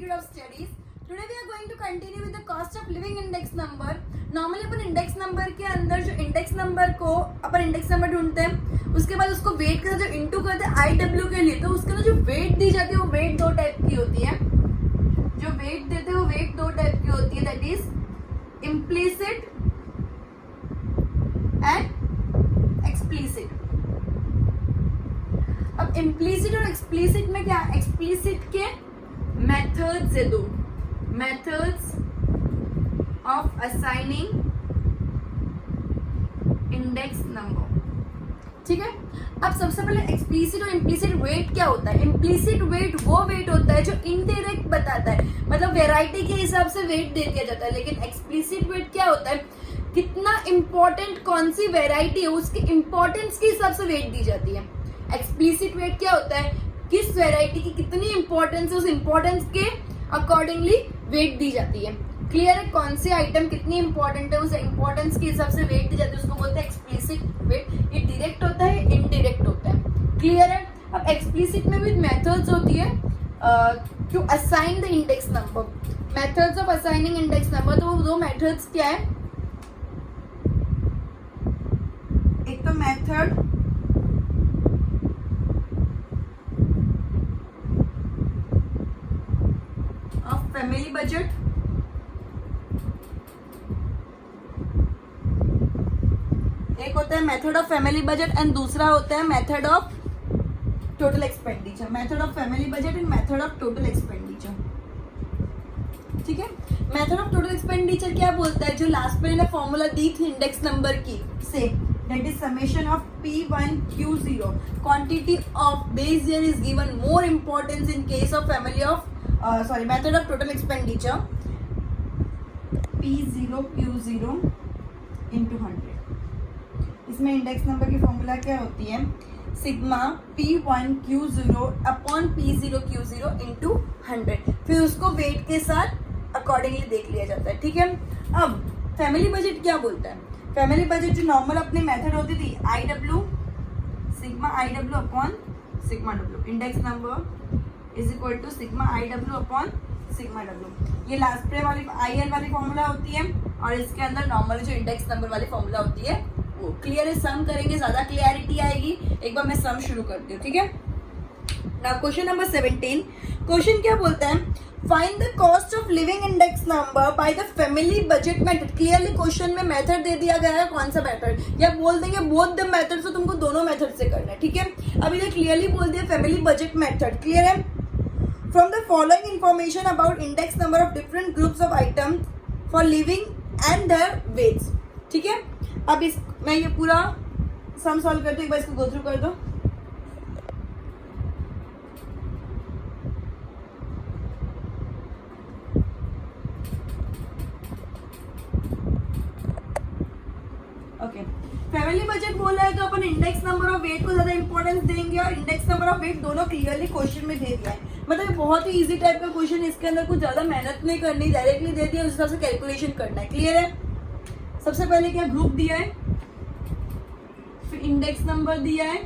Institute of Studies. Today we are going to continue with the cost of living index number. Normally upon index number के अंदर जो index number को अपन index number ढूंढते हैं, उसके बाद उसको वेट के साथ जो इंटू करते हैं IW के लिए, तो उसके अंदर जो वेट दी जाती है वो वेट दो टाइप की होती है. जो वेट देते हैं वो वेट दो टाइप की होती है, that is implicit and explicit. अब इम्प्लिसिट और एक्सप्लिसिट में क्या, एक्सप्लिसिट के मेथड्स है दो, methods of assigning index number. ठीक है. अब सबसे पहले एक्सप्लिसिट और इम्प्लिसिट वेट क्या होता है. इम्प्लिसिट वेट वो वेट होता है जो इनडायरेक्ट बताता है, मतलब वेराइटी के हिसाब से वेट दे दिया जाता है. लेकिन एक्सप्लिसिट वेट क्या होता है, कितना इंपॉर्टेंट कौन सी वेराइटी है उसकी इंपॉर्टेंस के हिसाब से वेट दी जाती है. एक्सप्लिसिट वेट क्या होता है, किस वेराइटी की कितनी इंपॉर्टेंस है, उस इंपॉर्टेंस के अकॉर्डिंगली वेट दी जाती है. क्लियर है. कौन सी आइटम कितनी इंपॉर्टेंट है उस इंपॉर्टेंस के हिसाब से वेट दी जाती है, उसको बोलते हैं एक्सप्लिसिट वेट. ये डायरेक्ट होता है, इनडायरेक्ट होता है. क्लियर है. अब एक्सप्लिसिट में भी मेथड्स होती है to assign the index number. Methods of assigning index number, तो वो दो मेथड्स क्या है. एक तो मेथड ऑफ फैमिली बजट, एक होता है method of family budget and दूसरा होता है method of total expenditure. Method of family budget and method of total expenditure. ठीक है. मेथड ऑफ टोटल एक्सपेंडिचर क्या बोलता है, जो लास्ट में मैंने फॉर्मूला दी थी इंडेक्स नंबर की से, that is summation of P1 Q0. Quantity of base year is given more importance in case of family of method of total expenditure. P0 Q0 into 100. इसमें इंडेक्स नंबर की formula क्या होती है, sigma P1 Q0 upon P0 Q0 into 100. फिर उसको wait के साथ accordingly देख लिया जाता है. ठीक है. अब फैमिली बजट क्या बोलता है, फैमिली बजट जो नॉर्मल अपनी मेथड होती थी IW, sigma IW upon sigma W. Index number is equal to sigma IW upon sigma W. ये लास्ट पे वाली IL वाली फॉर्मूला होती है और इसके अंदर नॉर्मल जो इंडेक्स नंबर वाली फॉर्मूला होती है वो. क्लियर है. सम करेंगे ज्यादा क्लियरिटी आएगी. एक बार मैं सम शुरू करती हूँ. ठीक है. Now question number 17. क्वेश्चन क्या बोलता है, find the cost of living index number by the family budget method. Clearly question में मेथड दे दिया गया है, कौन सा मेथड, या बोल देंगे बोथ द मेथड, तो तुमको दोनों मेथड से करना है. ठीक है. अभी ये क्लियरली बोल दिया फैमिली बजट मेथड. क्लियर है. From the following information about index number of different groups of item for living and their weights. ठीक है. अब इस मैं ये पूरा सम सॉल्व करती हूँ, एक बार इसको गो थ्रू कर दो. ओके. फैमिली बजट बोला है तो अपन इंडेक्स नंबर ऑफ वेट को ज्यादा इंपॉर्टेंस देंगे और इंडेक्स नंबर ऑफ वेट दोनों क्लियरली क्वेश्चन में दे दिया है. मतलब बहुत ही इजी टाइप का क्वेश्चन, इसके अंदर कुछ ज्यादा मेहनत नहीं करनी, डायरेक्टली दे दिया, उस हिसाब से कैलकुलेशन करना है. क्लियर है. सबसे पहले क्या ग्रुप दिया है, फिर इंडेक्स नंबर दिया है,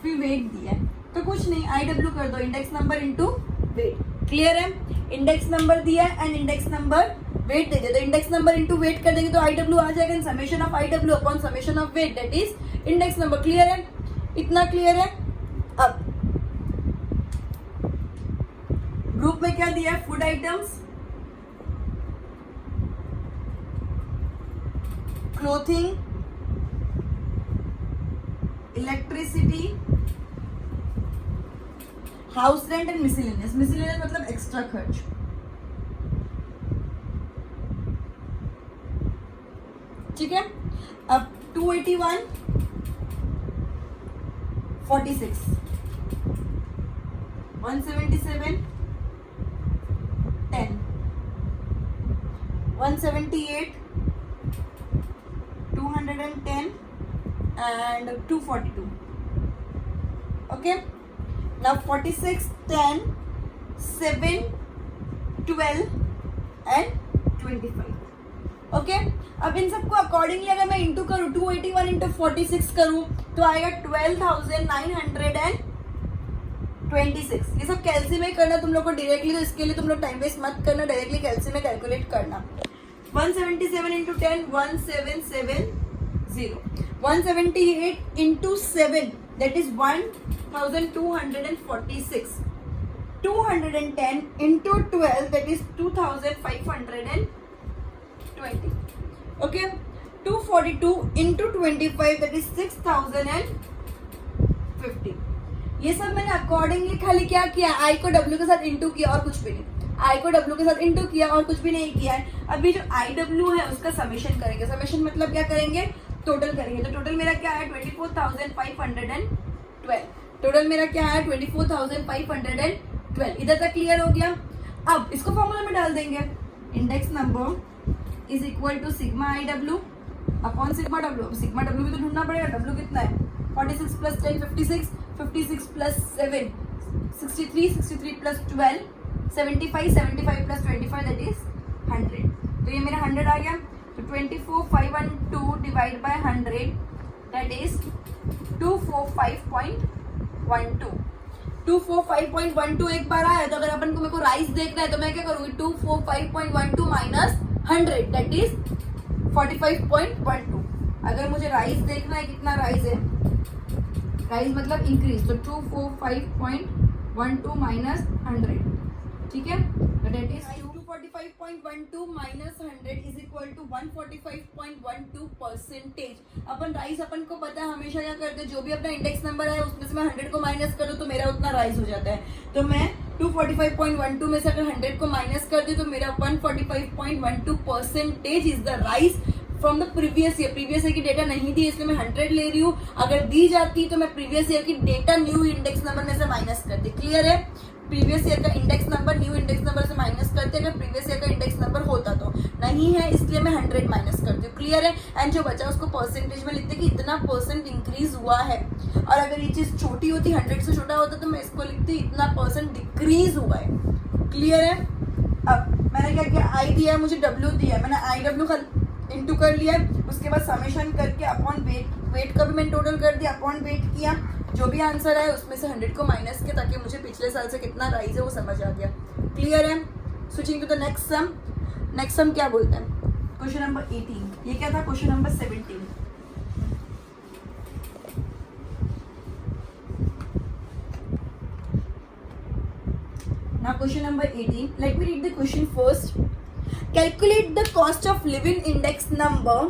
फिर वेट दिया है. तो कुछ नहीं, IW कर दो, index number into wait. Clear है. इंडेक्स नंबर दिया है एंड इंडेक्स नंबर वेट दे दिया, तो इंडेक्स नंबर इनटू वेट कर देंगे तो IW आ जाएगा. Summation of IW upon summation of weight, that is index number. Clear है. इतना क्लियर है. अब ग्रुप में क्या दिया है, food items, clothing, electricity, house rent and miscellaneous. Miscellaneous मतलब एक्स्ट्रा खर्च. ठीक है. अब 281, 46, 177, 10, 178, 210 and 242. Okay. Now 46, 10, 7, 12 and 25. Okay. अब इन सबको अकॉर्डिंगली अगर मैं इंटू करूँ 281 इंटू 46 करूँ तो आएगा 12,900 and 26। ये सब कैलसी में करना तुम लोग को डायरेक्टली, तो इसके लिए तुम लोग टाइम वेस्ट मत करना, डायरेक्टली कैलसी में कैलकुलेट करना। 177 into 10 1770, 178 into 7 that is 1246, 210 into 12 that is 2520, okay. 242 into 25 that is 6050। ये सब मैंने अकॉर्डिंगली खाली क्या किया, आई को डब्ल्यू के साथ इंटू किया और कुछ भी नहीं, आई को डब्ल्यू के साथ इंटू किया और कुछ भी नहीं किया है। अभी जो आई डब्ल्यू है उसका समेशन करेंगे, समेशन मतलब क्या करेंगे, टोटल करेंगे। तो टोटल मेरा क्या है 24,512, टोटल मेरा क्या है 24,512। इधर तक क्लियर हो गया। अब इसको फॉर्मूला में डाल देंगे, index number is equal to sigma I W upon sigma W. Sigma W भी तो ढूंढना पड़ेगा, डब्ल्यू कितना है 46 plus 10 56, 56 plus 7 63, 63 plus 12 75, 75 plus 25 that is 100। तो ये मेरा 100 आ गया। तो 24,512 डिवाइड बाय 100 दैट इज 245.12। 245.12 एक बार आया। तो अगर अपन को मेरे को राइस देखना है तो मैं क्या करूंगी, 245.12 माइनस 100 दैट इज 45.12। अगर मुझे राइस देखना है कितना राइस है, राइस मतलब इंक्रीज, तो 245.12 माइनस 100, ठीक है। That is 245.12 minus 100 is equal to 145.12%। अपन राइस अपन को पता है हमेशा क्या करते हैं, जो भी अपना इंडेक्स नंबर है उसमें से मैं 100 को माइनस कर दूं तो मेरा उतना राइस हो जाता है। तो मैं 245.12 में से अगर 100 को माइनस कर दूं तो मेरा 145.12% is the rice from the previous year. Previous year की डेटा नहीं दी इसलिए मैं 100 ले रही हूँ, अगर दी जाती तो मैं प्रीवियस ईयर की डेटा न्यू इंडेक्स नंबर में से माइनस करती। क्लियर है, प्रीवियस ईयर का index number new index number से माइनस करते अगर प्रीवियस ईयर का इंडेक्स नंबर होता तो, नहीं है इसलिए मैं 100 माइनस करती हूँ। क्लियर है। एंड जो बचा उसको परसेंटेज में लिखते कि इतना परसेंट इंक्रीज हुआ है, और अगर ये चीज छोटी होती 100 से छोटा होता तो मैं इसको लिखती इतना परसेंट डिक्रीज हुआ है। क्लियर है। अब मैंने क्या किया, आई दिया है मुझे, डब्ल्यू दिया है, मैंने आई डब्ल्यू इंटू कर लिया, उसके बाद समेशन करके अपॉन वेट, वेट का भी मैंने टोटल कर दिया, अपॉन वेट किया, जो भी आंसर है उसमें से 100 को माइनस किया ताकि मुझे पिछले साल से कितना राइज है वो समझ आ गया। क्लियर है। Switching to the next sum. Next sum क्या बोलते हैं, क्वेश्चन नंबर 18। ये क्या था, question number 17। Now question number 18. Let me read the question first. Calculate the cost of living index number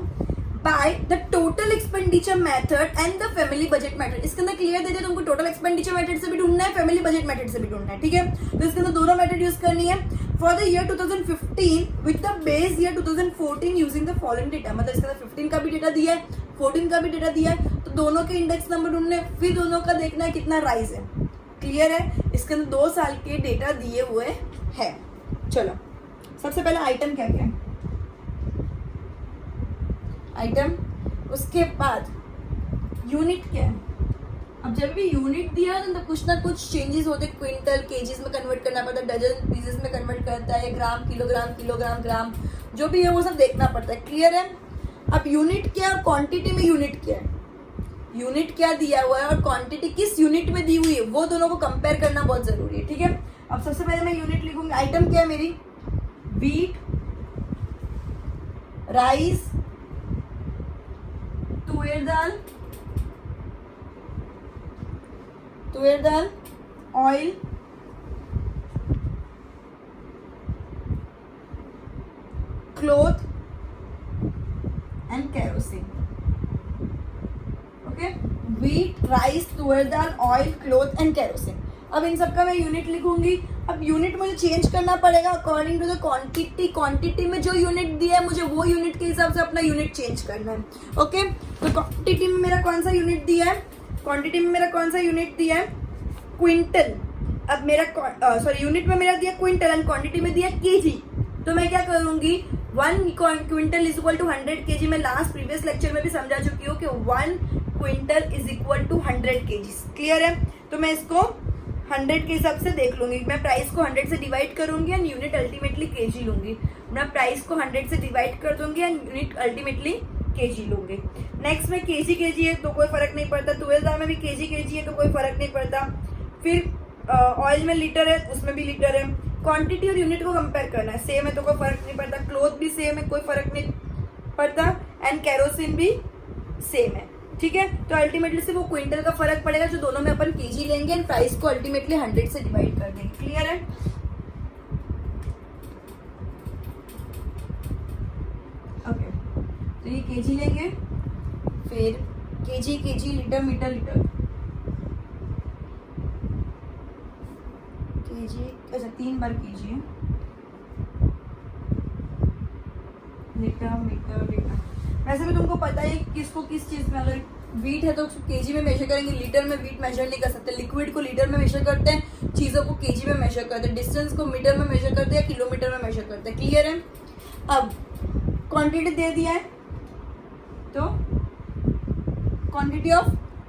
by the total expenditure method and the family budget method. इसके अंदर clear दे दिया तुमको, total expenditure method से भी ढूंढना है, family budget method से भी ढूंढना है, ठीक है। तो इसके अंदर दोनों मेथड यूज करनी है। For the year 2015 with the base year 2014 using the following data. मतलब इसके अंदर 15 का भी डेटा दिया है, 14 का भी डेटा दिया है, तो दोनों के इंडेक्स नंबर ढूंढने, फिर दोनों का देखना है कितना राइज है। क्लियर है। इसके अंदर 2 साल के डेटा दिए हुए हैं। चलो सबसे पहले आइटम क्या क्या है, आइटम, उसके बाद यूनिट क्या है। अब जब भी यूनिट दिया तो कुछ ना कुछ चेंजेस होते, क्विंटल केजीज में कन्वर्ट करना पड़ता है, डजन पीसेस में कन्वर्ट करता है, ग्राम किलोग्राम किलोग्राम ग्राम, जो भी है वो सब देखना पड़ता है। क्लियर है। अब यूनिट क्या और क्वांटिटी में यूनिट क्या है, यूनिट क्या दिया हुआ है और क्वांटिटी किस यूनिट में दी हुई है, वो दोनों को कंपेयर करना बहुत जरूरी है, ठीक है। अब सबसे पहले मैं यूनिट लिखूंगी। आइटम क्या है मेरी, व्हीट, राइस, तुअर dal, tur dal, oil, cloth and kerosene. Okay, wheat, rice, तुअर dal, oil, cloth and kerosene. अब इन सब का मैं यूनिट लिखूंगी। अब यूनिट मुझे चेंज करना पड़ेगा according to the quantity. Quantity में जो यूनिट दिया है मुझे वो यूनिट के हिसाब से अपना यूनिट चेंज करना है। ओके, तो क्वांटिटी में मेरा कौन सा यूनिट दिया है, क्वांटिटी में मेरा कौन सा यूनिट दिया है, क्विंटल। अब मेरा यूनिट में मेरा दिया क्विंटल एंड क्वांटिटी में दिया केजी। तो मैं क्या करूंगी, 1 quintal is equal to 100 kg. मैं लास्ट प्रीवियस लेक्चर में भी समझा चुकी हूँ कि 1 quintal is equal to 100 kg. Clear है। तो मैं इसको 100 के हिसाब से देख लूंगी। मैं प्राइस को 100 से डिवाइड करूंगी एंड यूनिट अल्टीमेटली केजी लूंगी। मैं प्राइस को 100 से डिवाइड कर दूंगी एंड यूनिट अल्टीमेटली केजी लूंगी। नेक्स्ट में केजी है तो कोई फर्क नहीं पड़ता, तुअर दाल में भी केजी है तो कोई फर्क नहीं पड़ता। फिर ऑयल में लीटर है, उसमें भी लीटर है। क्वांटिटी और यूनिट को कंपेयर करना है, सेम है तो कोई फर्क नहीं पड़ता, क्लोथ भी सेम है कोई फर्क नहीं पड़ता, एंड केरोसिन भी सेम है, ठीक है। तो अल्टीमेटली से वो क्विंटल का फर्क पड़ेगा, जो दोनों में अपन केजी लेंगे एंड प्राइस को अल्टीमेटली 100 से डिवाइड कर देंगे। क्लियर है? ओके, तो ये केजी लेंगे, फिर kg kg, litre metre litre, kg, अच्छा 3 बार केजी है, लीटर मीटर लीटर। वैसे भी तुमको पता है किसको किस चीज में, अगर वीट है तो केजी में मेजर करेंगे, लीटर में वीट मेजर नहीं कर सकते, लिक्विड को लीटर में मेजर करते हैं, चीजों को केजी में मेजर करते हैं, डिस्टेंस को मीटर में मेजर करते हैं, किलोमीटर में मेजर करते हैं। क्लियर है? अब क्वांटिटी दे दिया है, तो क्वांटिटी ऑफ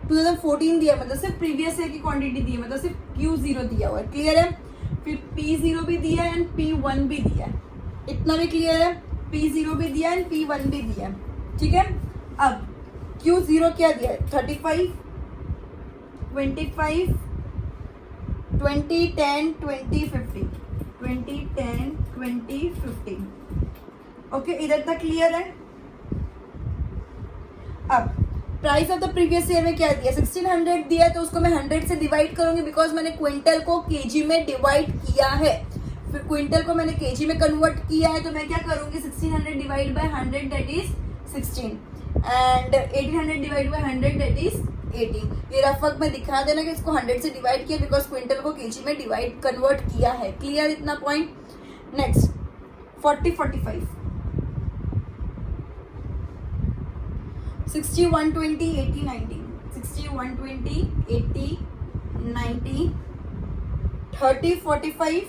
2014 दिया, मतलब सिर्फ प्रीवियस ईयर की क्वांटिटी दी है, मतलब सिर्फ Q0 दिया हुआ है। क्लियर है? फिर P0 भी दिया है एंड P1 भी दिया है, इतना भी क्लियर है? P0 भी दिया है एंड P1 भी दिया है, ठीक है। अब Q0 क्या दिया है? 35, 25, 20, 10, 20, 50, 20, 10, 20, 50। ओके, इधर तक क्लियर है? अब price of the previous year में क्या दिया? 1600 दिया है, तो उसको मैं 100 से डिवाइड करूंगी, बिकॉज मैंने क्विंटल को केजी में डिवाइड किया है। फिर क्विंटल को मैंने केजी में कन्वर्ट किया है, तो मैं क्या करूंगी? 1600 divide by 100 that is 16, and 1800 divide by 100 that is 80। ये रफ वर्क में दिखा देना कि इसको 100 से डिवाइड किया, बिकॉज क्विंटल को केजी में डिवाइड कन्वर्ट किया है। क्लियर इतना point? Next 40, 45, 60, 120, 80, 90, 60, 120, 80, 90, 30, 45,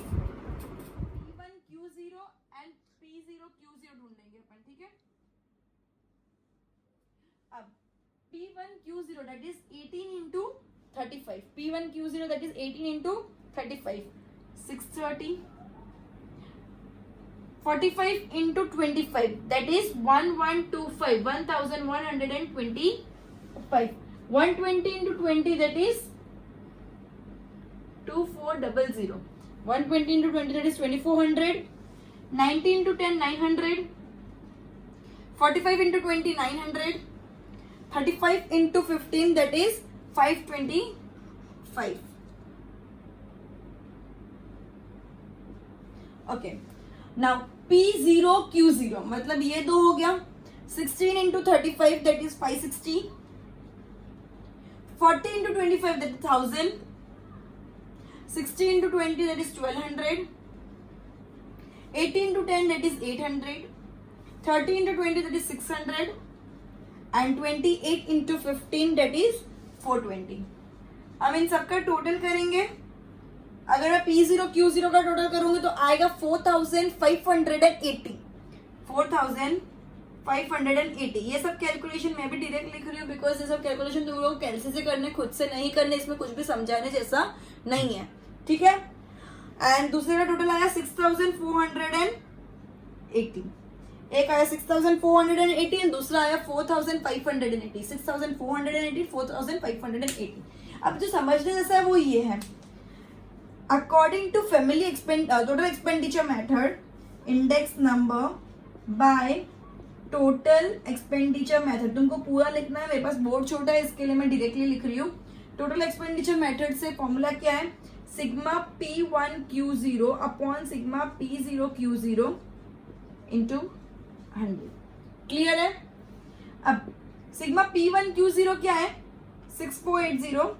P1 Q0 and P0 Q0 ढूंढेंगे अपन, ठीक है। अब P1 Q0 that is 18 into 35, P1 Q0 that is 18 into 35, 630, 45 into 25 that is 1125, 1125, 120 into 20 that is 2400, 120 into 20 that is 2400, 90 into 10 900, 45 into 20 900, 35 into 15 that is 525. Okay, now P0 Q0 मतलब ये दो हो गया, 16 into 35 that is 560, 40 into 25 that is 1000, 60 into 20 that is 1200, 80 into 10 that is 800, 30 into 20 that is 600, and 28 into 15 that is 420. हम इन सबका total करेंगे, अगर मैं P0 Q0 का टोटल करूंगी तो आएगा 4580, 4580। ये सब कैलकुलेशन मैं भी डायरेक्ट लिख रही हूँ, बिकॉज ये सब कैलकुलेशन तुम लोग कैलसी से करने, खुद से नहीं करने, इसमें कुछ भी समझाने जैसा नहीं है, ठीक है। एंड दूसरे का टोटल आया 6480, एक आया 6480 एंड दूसरा आया 4580, 6480, 4580। अब जो समझने जैसा है वो ये है, according to family total expenditure method, index number by total expenditure method. तुमको पूरा लिखना है, मेरे पास बोर्ड छोटा है इसके लिए मैं डायरेक्टली लिख रही हूँ। टोटल एक्सपेंडिचर मेथड से फॉर्मूला क्या है? Sigma P1 Q0 upon sigma P0 Q0 into 100। Clear है? अब सिग्मा P1 Q0 क्या है? 6480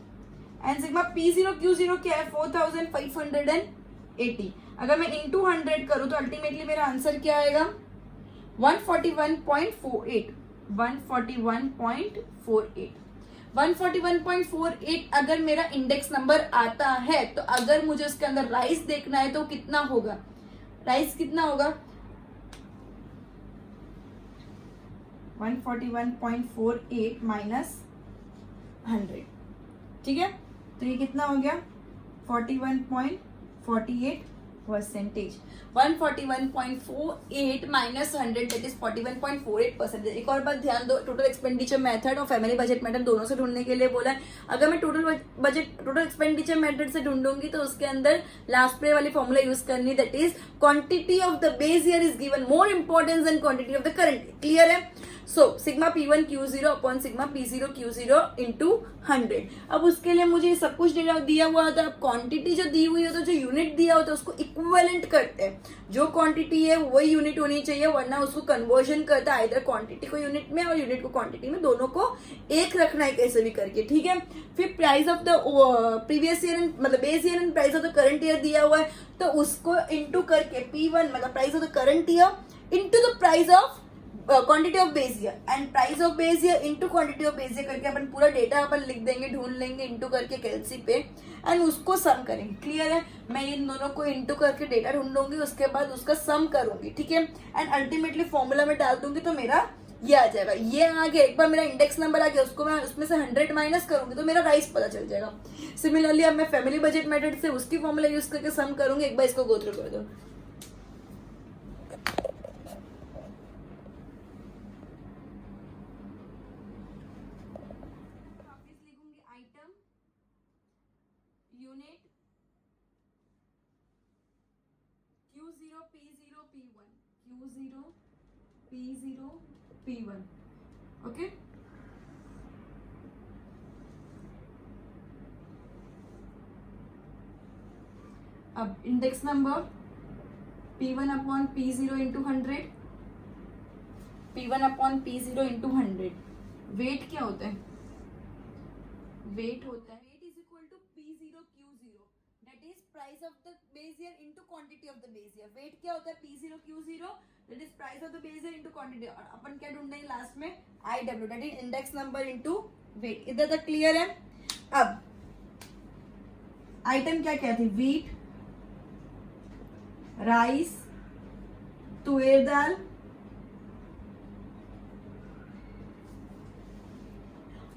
एंड सिग्मा P0 Q0 क्या है? 4580। अगर मैं इंटू 100 करूं तो अल्टीमेटली मेरा आंसर क्या आएगा? 141.48। 141.48 अगर मेरा इंडेक्स नंबर आता है, तो अगर मुझे उसके अंदर राइस देखना है तो कितना होगा? राइस कितना होगा? 141.48 माइनस 100, ठीक है। तो ये कितना हो गया? 41.48 परसेंटेज 141.48 माइनस 100 दैट इज 41.48%. एक और बात ध्यान दो, टोटल एक्सपेंडिचर मेथड और फैमिली बजट मेथड दोनों से ढूंढने के लिए बोला है. अगर मैं टोटल एक्सपेंडिचर मेथड से ढूंढूंगी तो उसके अंदर लास्ट पे वाली फॉर्मूला यूज करनी, that is quantity of the base year is given more importance than quantity of the current. Clear है? So sigma P1 Q0 upon sigma P0 Q0 into 100. अब उसके लिए मुझे सब कुछ दिया हुआ होता है. अब क्वांटिटी जो दी हुई होता है, जो यूनिट दिया होता है उसको इक्विवेलेंट करते हैं. जो क्वांटिटी है वही यूनिट होनी चाहिए, वरना उसको कन्वर्जन करता है इधर क्वांटिटी को यूनिट में और यूनिट को क्वांटिटी में, दोनों को एक रखना है कैसे भी करके. ठीक है. फिर price of the previous year मतलब base year and price of the current year दिया हुआ है, तो उसको इंटू करके P1 मतलब price of the current year into the price of quantity of base year and price of base year into quantity of base year करके अपन पूरा डेटा अपन लिख देंगे, ढूंढ लेंगे इंटू करके कैलसी पे एंड उसको सम करेंगे. क्लियर है? मैं इन दोनों को इंटू करके डेटा ढूंढूंगी, उसके बाद उसका सम करूंगी. ठीक है. एंड अल्टीमेटली फॉर्मूला में डाल दूंगी तो मेरा ये आ जाएगा. ये आ गया, एक बार मेरा इंडेक्स नंबर आ गया, उसको मैं उसमें से 100 माइनस करूंगी तो मेरा राइस पता चल जाएगा. सिमिलरली अब मैं फैमिली बजट मेथड से उसकी फॉर्मूला यूज करके सम करूंगी. एक बार इसको गो थ्रू कर दो. Unit Q0 P0 P1 Q0 P0 P1. Okay. अब index number P1 upon P0 into 100, P1 upon P0 into 100. Weight क्या होता है? वेट होता है P0 Q0 that is price of the base year into quantity of the base year. Weight क्या होता है? P0 Q0 that is price of the base year into quantity. और अपन क्या ढूंढेंगे लास्ट में? IW that is index number into weight. इधर तक clear है? अब आइटम क्या क्या थे? व्हीट, राइस, तुअर dal,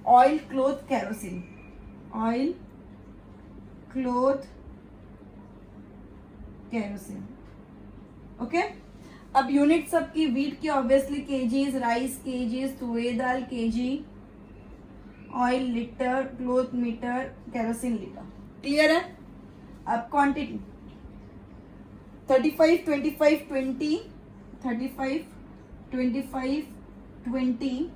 oil, cloth, kerosene. Oil, cloth, kerosene. Okay. अब यूनिट सबकी व्हीट की obviously KGs, rice KGs, tuar dal KG, oil litre, cloth metre, kerosene litre. Clear है? अब क्वांटिटी 35 25 20 35 25 20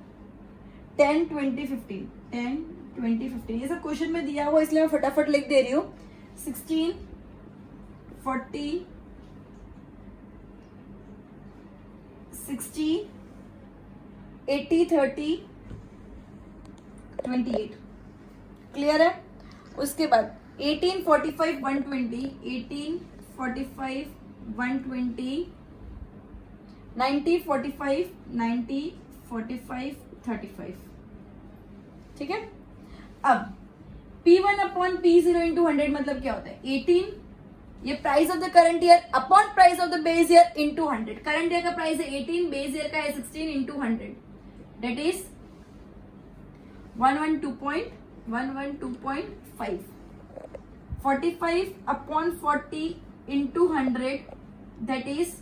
10 20 15 10 20 15. ये सब क्वेश्चन में दिया हुआ इसलिए मैं फटाफट लिख दे रही हूँ. 16 40 60 80 30 28. क्लियर है? उसके बाद 18 45 120 18 45 120 90 45 90 45 35. ठीक है. अब P1 अपॉन P0 इंटू 100 मतलब क्या होता है? 18 ये price of the current year upon price of the base year into 100. Current year का प्राइस है 18, बेस ईयर का है 16 into 100 that is 112.5. 45 upon 40 into 100 that is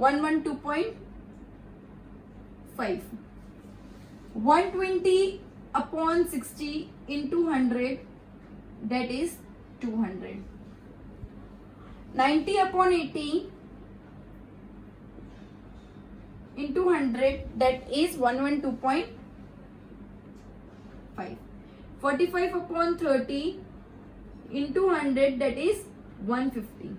112.5. 120 upon 60 into 100 that is 200. 90 upon 80 into 100 that is 112.5. 45 upon 30 into 100 that is 150.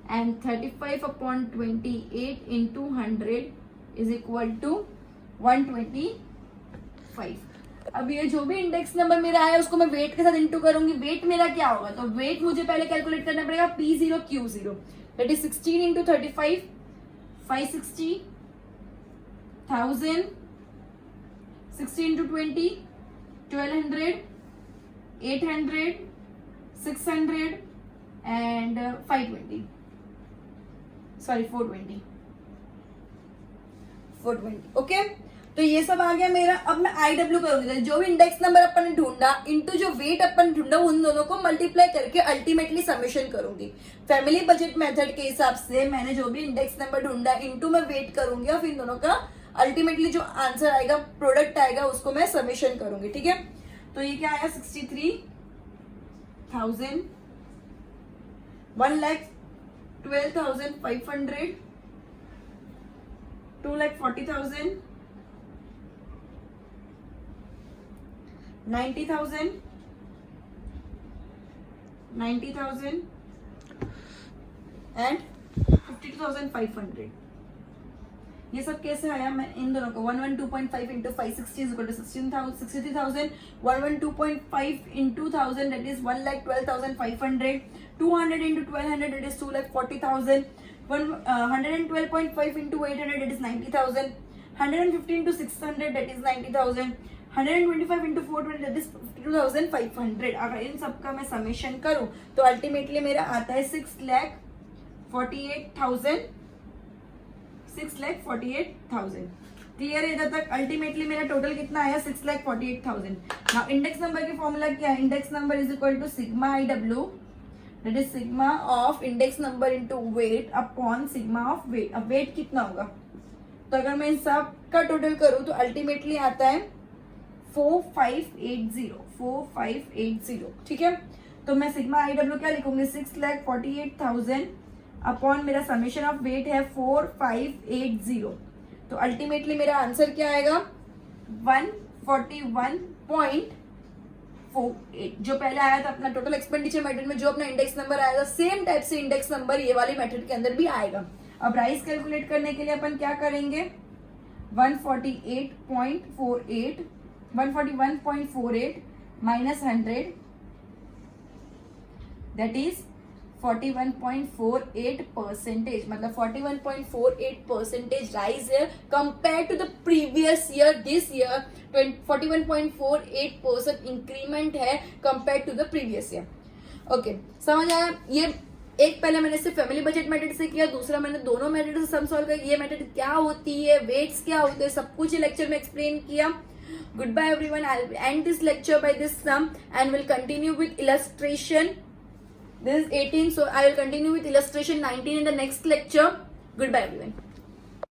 And 35 upon 28 into 100 is equal to 125. अब ये जो भी index number मेरा है उसको मैं वेट के साथ इंटू करूंगी. वेट मेरा क्या होगा? तो वेट मुझे पहले कैलकुलेट करना पड़ेगा P0 Q0 that is 16 into 35 560 1000 60 into 20 1200 800 600 and 520. Sorry 420. 420. Okay. तो ये सब आ गया मेरा। अब मैं IW करूंगी, जो भी इंडेक्स नंबर अपन ने ढूंढा इनटू जो वेट अपन ने ढूंढा उन दोनों को मल्टीप्लाई करके अल्टीमेटली समेशन करूंगी। फैमिली बजट मेथड के हिसाब से मैंने जो भी इंडेक्स नंबर ढूंढा इनटू मैं वेट करूंगी और फिर इन दोनों का अल्टीमेटली जो आंसर आएगा, प्रोडक्ट आएगा, उसको मैं समेशन करूंगी। ठीक है, तो ये क्या आया 63,000, 1,12,500, 2,40,000, 90,000, 90,000 एंड 52,500। ये सब कैसे आया? मैं इन दोनों को 112.5 into 560 is equal to 63,000, 112.5 into 1000 that is 1,12,500, 200 into 1200 that is 2,40,000, 112.5 into 800 that is 90,000, 150 into 600 that is 90,000, 125 into 420 that is 52,500। अगर इन सब का मैं समेशन करूं तो अल्टीमेटली मेरा आता है 6,48,000, 6,48,000। क्लियर है इधर तक? अल्टीमेटली मेरा टोटल कितना आया? 6,48,000। नाउ इंडेक्स नंबर की फॉर्मूला क्या है? Index number is equal to sigma IW that is sigma of index number into weight upon sigma of weight. अब वेट कितना होगा? तो अगर मैं इन सब का टोटल करूं तो अल्टीमेटली आता है 4,580। ठीक है, तो मैं सिग्मा IW क्या लिखूंगी? 6,48,000 अपॉन मेरा समेशन ऑफ वेट है 4,580। तो अल्टीमेटली मेरा आंसर क्या आएगा? 141.48। जो पहले आया था अपना टोटल एक्सपेंडिचर मेथड में, जो अपना इंडेक्स नंबर आया था, सेम टाइप से इंडेक्स नंबर ये वाली मेथड के अंदर भी आएगा। अब राइस कैलकुलेट करने के लिए अपन क्या करेंगे? 141.48 माइनस 100 दैट इज 41.48%। मतलब 41.48% राइज है compare to the previous year. This year 41.48% increment है compare to the previous year. Okay, समझ आया? ये एक पहले मैंने सिर्फ फैमिली बजट मेथड से किया, दूसरा मैंने दोनों मेथड से सम सॉल्व किया। ये मेथड क्या होती है, वेट्स क्या होते हैं, सब कुछ लेक्चर में एक्सप्लेन किया। Goodbye everyone. I'll end this lecture by this sum and will continue with illustration. This is 18, so I will continue with illustration 19 in the next lecture. Goodbye everyone.